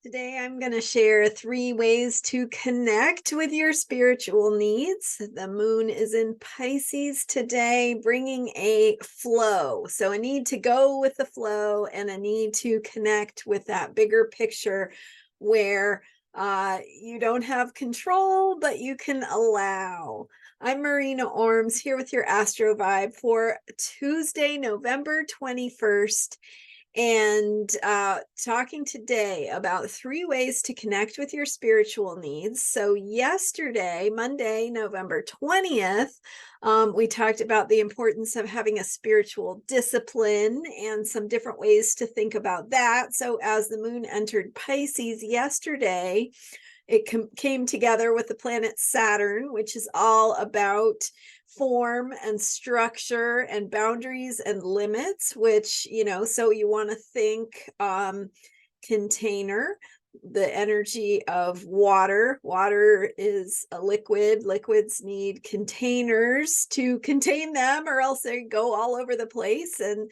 Today, I'm going to share 3 ways to connect with your spiritual needs. The moon is in Pisces today, bringing a flow. So, a need to go with the flow and a need to connect with that bigger picture where you don't have control, but you can allow. I'm Marina Ormes here with your Astro Vibe for Tuesday, November 21st. And talking today about 3 ways to connect with your spiritual needs. So yesterday, Monday, November 20th, we talked about the importance of having a spiritual discipline and some different ways to think about that. So as the moon entered Pisces yesterday, it came together with the planet Saturn, which is all about form and structure and boundaries and limits, which, so you want to think container, the energy of water. Water is a liquid. Liquids need containers to contain them, or else they go all over the place and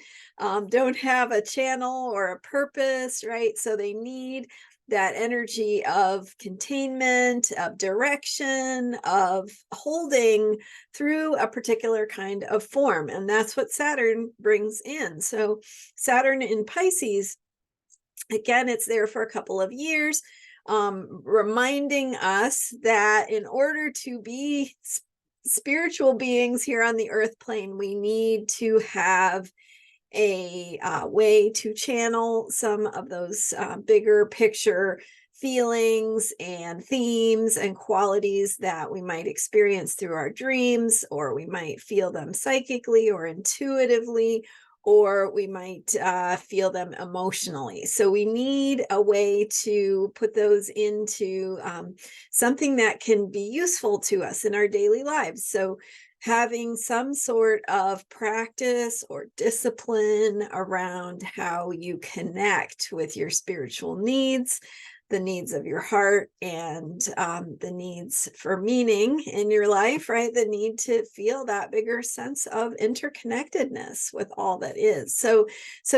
don't have a channel or a purpose, right? So they need that energy of containment, of direction, of holding through a particular kind of form. And that's what Saturn brings in. So Saturn in Pisces, again, it's there for a couple of years, reminding us that in order to be spiritual beings here on the earth plane, we need to have a way to channel some of those bigger picture feelings and themes and qualities that we might experience through our dreams, or we might feel them psychically or intuitively, or we might feel them emotionally. So we need a way to put those into something that can be useful to us in our daily lives. So having some sort of practice or discipline around how you connect with your spiritual needs, the needs of your heart, and the needs for meaning in your life, right? The need to feel that bigger sense of interconnectedness with all that is. So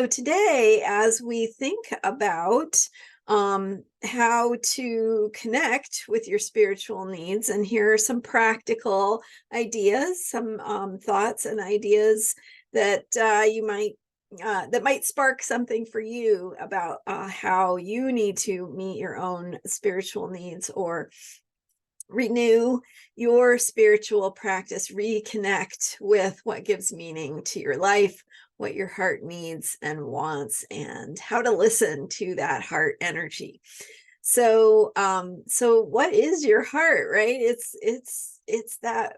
today, as we think about how to connect with your spiritual needs, and here are some practical ideas, some thoughts and ideas that you might that might spark something for you about how you need to meet your own spiritual needs or renew your spiritual practice, reconnect with what gives meaning to your life, what your heart needs and wants, and how to listen to that heart energy. So what is your heart, right? It's that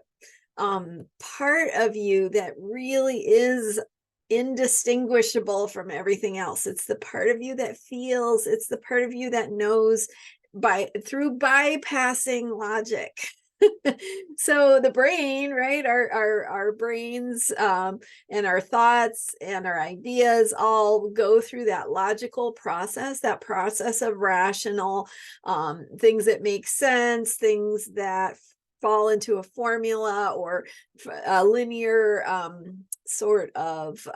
part of you that really is indistinguishable from everything else. It's the part of you that feels, it's the part of you that knows through bypassing logic. So the brain, right, our brains and our thoughts and our ideas all go through that logical process, that process of rational things that make sense, things that fall into a formula or a linear sort of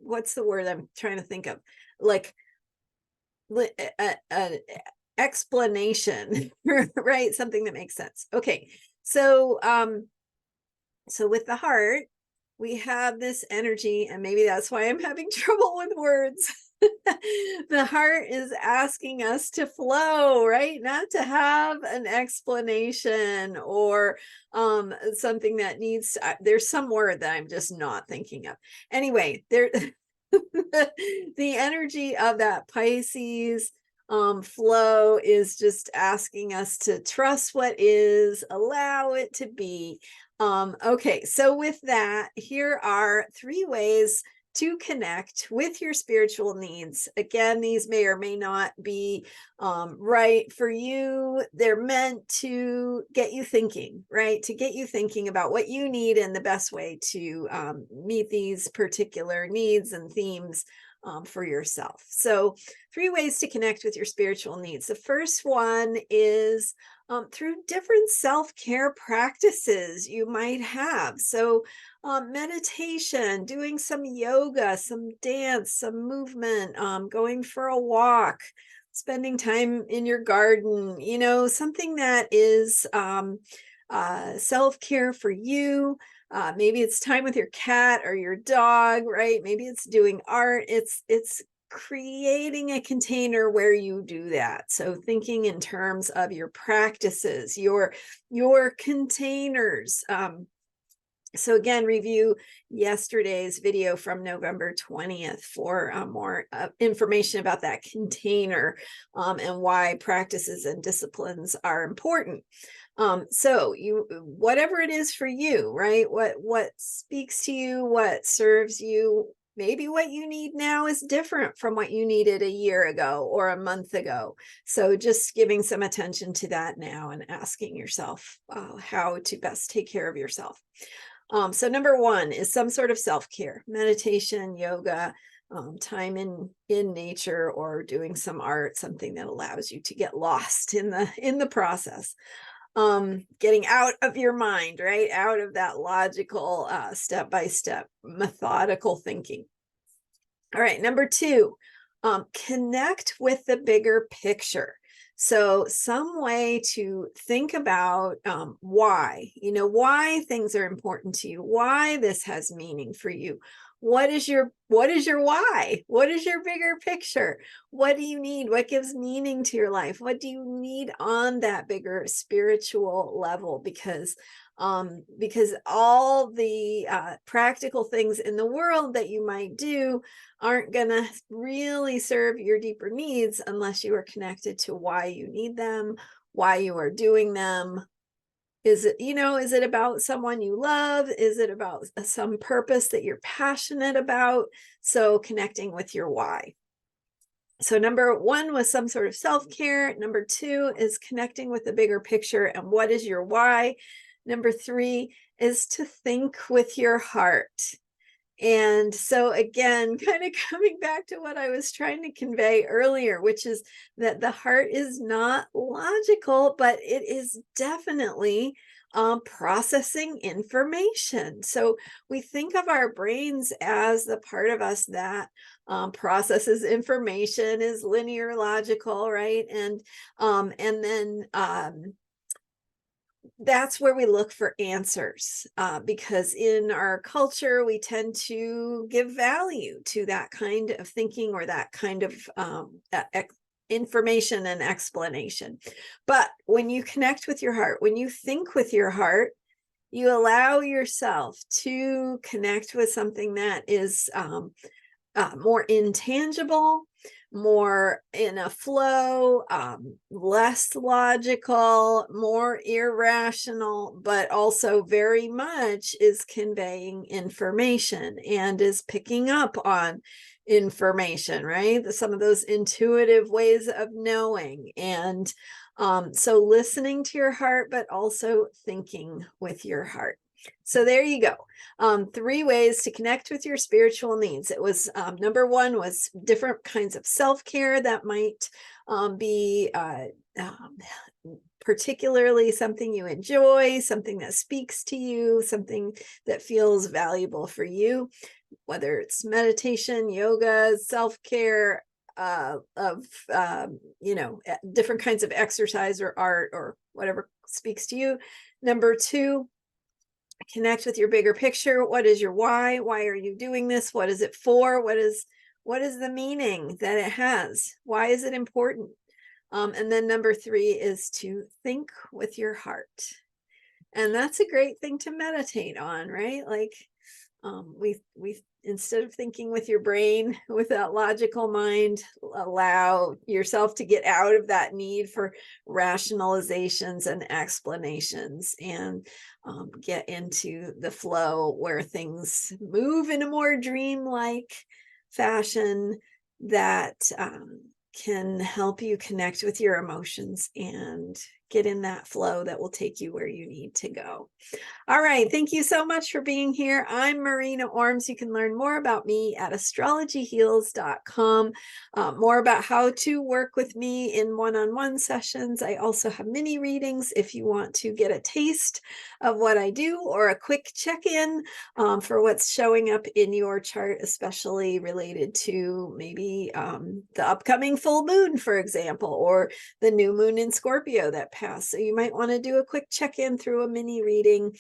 what's the word I'm trying to think of, like explanation, right? Something that makes sense. Okay, so with the heart, we have this energy, and maybe that's why I'm having trouble with words. The heart is asking us to flow, right? Not to have an explanation or something that needs there's some word that I'm just not thinking of. Anyway, there the energy of that Pisces flow is just asking us to trust what is, allow it to be. Okay, so with that, here are 3 ways to connect with your spiritual needs. Again, these may or may not be right for you. They're meant to get you thinking, right? To get you thinking about what you need and the best way to meet these particular needs and themes for yourself. So 3 ways to connect with your spiritual needs. The first one is through different self-care practices you might have. So meditation, doing some yoga, some dance, some movement, going for a walk, spending time in your garden, something that is self-care for you. Maybe it's time with your cat or your dog, right? Maybe it's doing art. It's creating a container where you do that. So thinking in terms of your practices, your containers. So again, review yesterday's video from November 20th for more information about that container and why practices and disciplines are important. So whatever it is for you, right? What speaks to you, what serves you, maybe what you need now is different from what you needed a year ago or a month ago. So just giving some attention to that now and asking yourself how to best take care of yourself. So number 1 is some sort of self-care, meditation, yoga, time in nature, or doing some art, something that allows you to get lost in the process. Getting out of your mind, right? Out of that logical, step-by-step, methodical thinking. All right, number 2, connect with the bigger picture. So some way to think about why things are important to you, why this has meaning for you. What is your why? What is your bigger picture? What do you need? What gives meaning to your life? What do you need on that bigger spiritual level? Because all the practical things in the world that you might do aren't going to really serve your deeper needs unless you are connected to why you need them, why you are doing them. Is it about someone you love? Is it about some purpose that you're passionate about? So connecting with your why. So number 1 was some sort of self-care. Number 2 is connecting with the bigger picture and what is your why. Number 3 is to think with your heart. And so again, kind of coming back to what I was trying to convey earlier, which is that the heart is not logical, but it is definitely processing information. So we think of our brains as the part of us that processes information, is linear, logical, right? And then that's where we look for answers, because in our culture, we tend to give value to that kind of thinking or that kind of information and explanation. But when you connect with your heart, when you think with your heart, you allow yourself to connect with something that is more intangible, more in a flow, less logical, more irrational, but also very much is conveying information and is picking up on information, right? Some of those intuitive ways of knowing. And so listening to your heart, but also thinking with your heart. So there you go. 3 ways to connect with your spiritual needs. It was number 1 was different kinds of self-care that might be particularly something you enjoy, something that speaks to you, something that feels valuable for you, whether it's meditation, yoga, self-care, different kinds of exercise or art or whatever speaks to you. Number 2, connect with your bigger picture. What is your why? Why are you doing this? What is it for? What is the meaning that it has? Why is it important? And then number 3 is to think with your heart. And that's a great thing to meditate on, right? Like we instead of thinking with your brain, with that logical mind, allow yourself to get out of that need for rationalizations and explanations and get into the flow where things move in a more dreamlike fashion that can help you connect with your emotions and get in that flow that will take you where you need to go. All right. Thank you so much for being here. I'm Marina Ormes. You can learn more about me at astrologyheals.com, more about how to work with me in one-on-one sessions. I also have mini readings if you want to get a taste of what I do, or a quick check-in for what's showing up in your chart, especially related to maybe the upcoming full moon, for example, or the new moon in Scorpio that passed. So you might want to do a quick check-in through a mini reading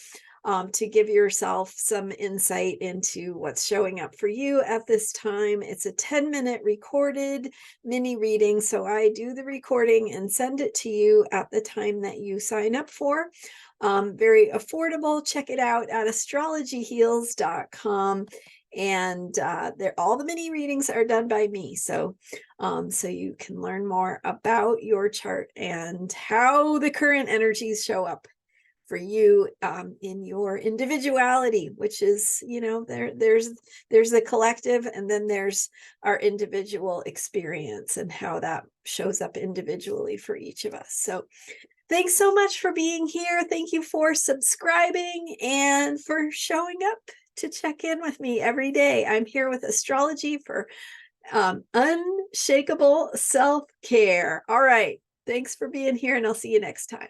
to give yourself some insight into what's showing up for you at this time. It's a 10-minute recorded mini reading. So I do the recording and send it to you at the time that you sign up for. Very affordable. Check it out at astrologyheals.com. And all the mini readings are done by me. So you can learn more about your chart and how the current energies show up for you in your individuality, which is, there's the collective, and then there's our individual experience and how that shows up individually for each of us. So thanks so much for being here. Thank you for subscribing and for showing up to check in with me every day. I'm here with astrology for unshakable self-care. All right. Thanks for being here, and I'll see you next time.